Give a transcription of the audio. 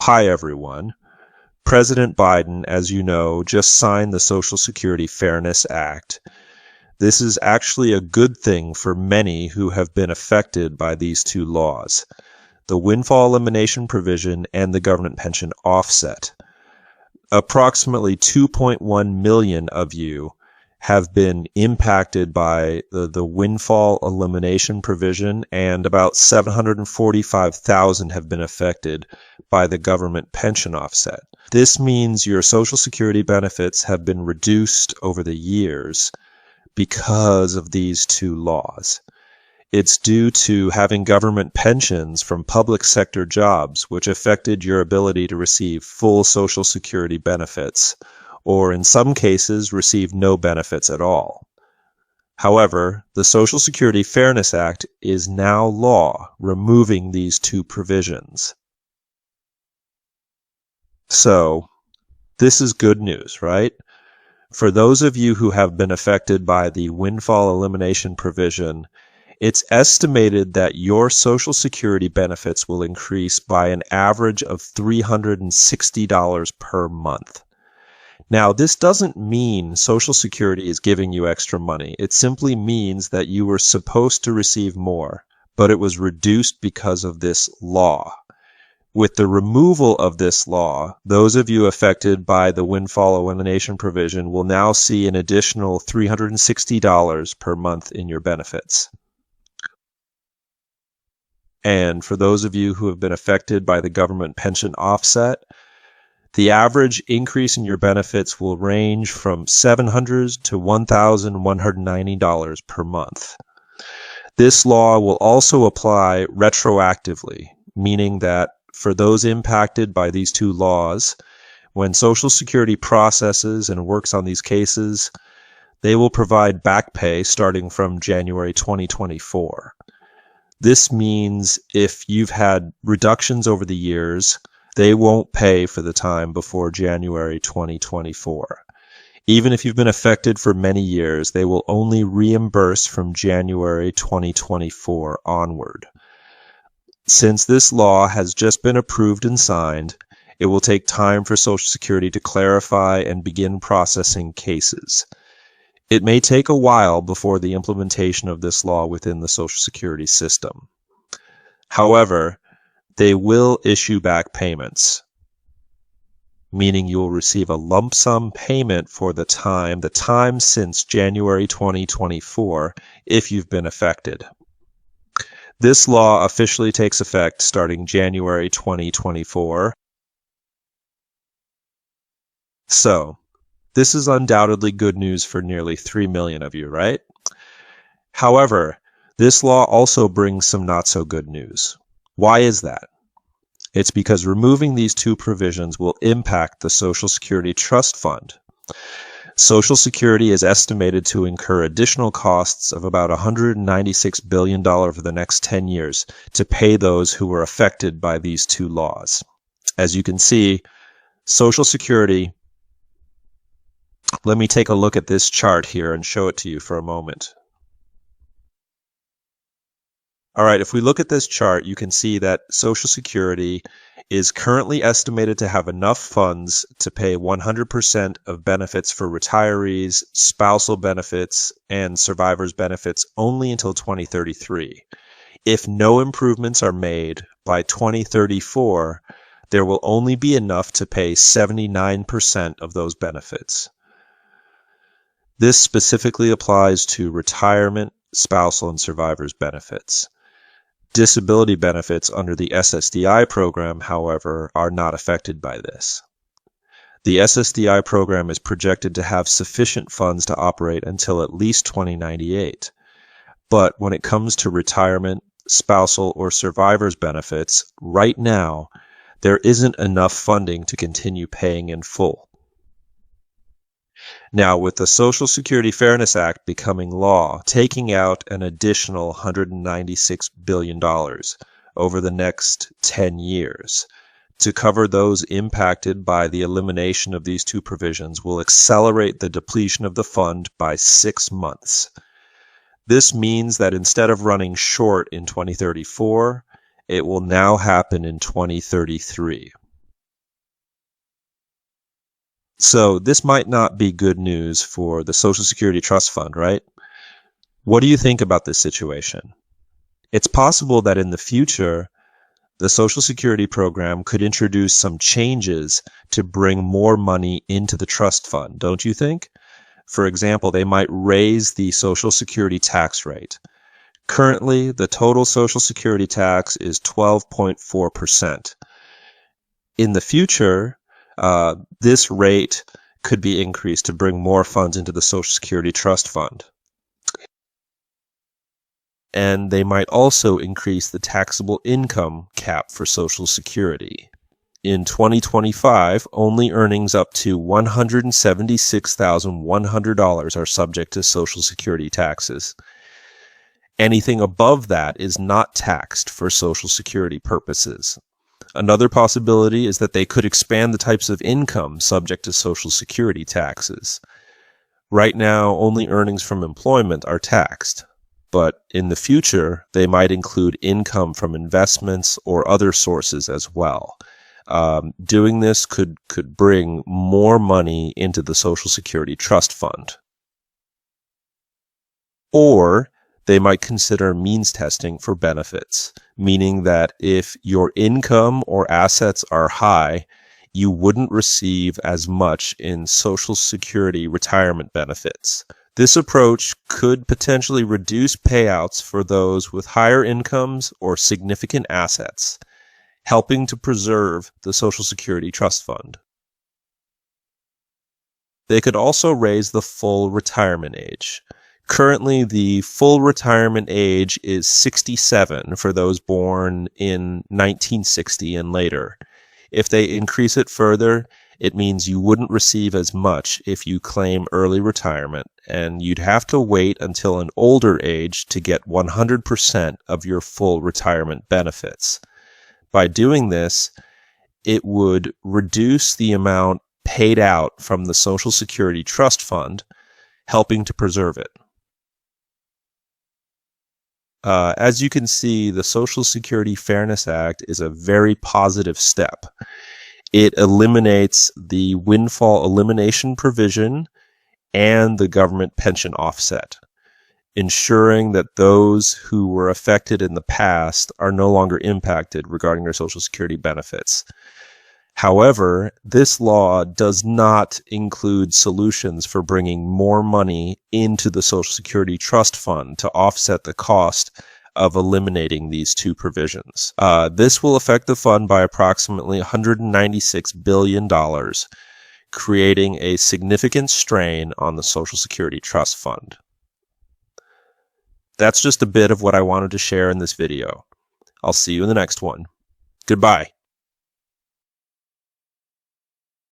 Hi everyone. President Biden, as you know, just signed the Social Security Fairness Act. This is actually a good thing for many who have been affected by these two laws, the windfall elimination provision and the government pension offset. Approximately 2.1 million of you have been impacted by the windfall elimination provision, and about 745,000 have been affected by the government pension offset. This means your Social Security benefits have been reduced over the years because of these two laws. It's due to having government pensions from public sector jobs, which affected your ability to receive full Social Security benefits, or in some cases receive no benefits at all. However, the Social Security Fairness Act is now law, removing these two provisions. So, this is good news, right? For those of you who have been affected by the windfall elimination provision, it's estimated that your Social Security benefits will increase by an average of $360 per month. Now, this doesn't mean Social Security is giving you extra money. It simply means that you were supposed to receive more, but it was reduced because of this law. With the removal of this law, those of you affected by the windfall elimination provision will now see an additional $360 per month in your benefits. And for those of you who have been affected by the government pension offset, the average increase in your benefits will range from $700 to $1,190 per month. This law will also apply retroactively, meaning that for those impacted by these two laws, when Social Security processes and works on these cases, they will provide back pay starting from January 2024. This means if you've had reductions over the years, they won't pay for the time before January 2024. Even if you've been affected for many years, they will only reimburse from January 2024 onward. Since this law has just been approved and signed, it will take time for Social Security to clarify and begin processing cases. It may take a while before the implementation of this law within the Social Security system. However, they will issue back payments, meaning you will receive a lump sum payment for the time since January 2024 if you've been affected. This law officially takes effect starting January 2024. So, this is undoubtedly good news for nearly 3 million of you, right? However, this law also brings some not so good news. Why is that? It's because removing these two provisions will impact the Social Security Trust Fund. Social Security is estimated to incur additional costs of about $196 billion for the next 10 years to pay those who were affected by these two laws. As you can see, Social Security, let me take a look at this chart here and show it to you for a moment. All right, if we look at this chart, you can see that Social Security is currently estimated to have enough funds to pay 100% of benefits for retirees, spousal benefits, and survivors' benefits only until 2033. If no improvements are made by 2034, there will only be enough to pay 79% of those benefits. This specifically applies to retirement, spousal, and survivors' benefits. Disability benefits under the SSDI program, however, are not affected by this. The SSDI program is projected to have sufficient funds to operate until at least 2098. But when it comes to retirement, spousal, or survivors benefits, right now, there isn't enough funding to continue paying in full. Now, with the Social Security Fairness Act becoming law, taking out an additional $196 billion over the next 10 years to cover those impacted by the elimination of these two provisions will accelerate the depletion of the fund by 6 months. This means that instead of running short in 2034, it will now happen in 2033. So this might not be good news for the Social Security Trust Fund, right? What do you think about this situation? It's possible that in the future, the Social Security program could introduce some changes to bring more money into the trust fund, don't you think? For example, they might raise the Social Security tax rate. Currently, the total Social Security tax is 12.4%. In the future, this rate could be increased to bring more funds into the Social Security Trust Fund. And they might also increase the taxable income cap for Social Security. In 2025, only earnings up to $176,100 are subject to Social Security taxes. Anything above that is not taxed for Social Security purposes. Another possibility is that they could expand the types of income subject to Social Security taxes. Right now, only earnings from employment are taxed, but in the future, they might include income from investments or other sources as well. Doing this could bring more money into the Social Security Trust Fund. Or they might consider means testing for benefits, meaning that if your income or assets are high, you wouldn't receive as much in Social Security retirement benefits. This approach could potentially reduce payouts for those with higher incomes or significant assets, helping to preserve the Social Security Trust Fund. They could also raise the full retirement age. Currently, the full retirement age is 67 for those born in 1960 and later. If they increase it further, it means you wouldn't receive as much if you claim early retirement, and you'd have to wait until an older age to get 100% of your full retirement benefits. By doing this, it would reduce the amount paid out from the Social Security Trust Fund, helping to preserve it. As you can see, the Social Security Fairness Act is a very positive step. It eliminates the windfall elimination provision and the government pension offset, ensuring that those who were affected in the past are no longer impacted regarding their Social Security benefits. However, this law does not include solutions for bringing more money into the Social Security Trust Fund to offset the cost of eliminating these two provisions. This will affect the fund by approximately $196 billion, creating a significant strain on the Social Security Trust Fund. That's just a bit of what I wanted to share in this video. I'll see you in the next one. Goodbye.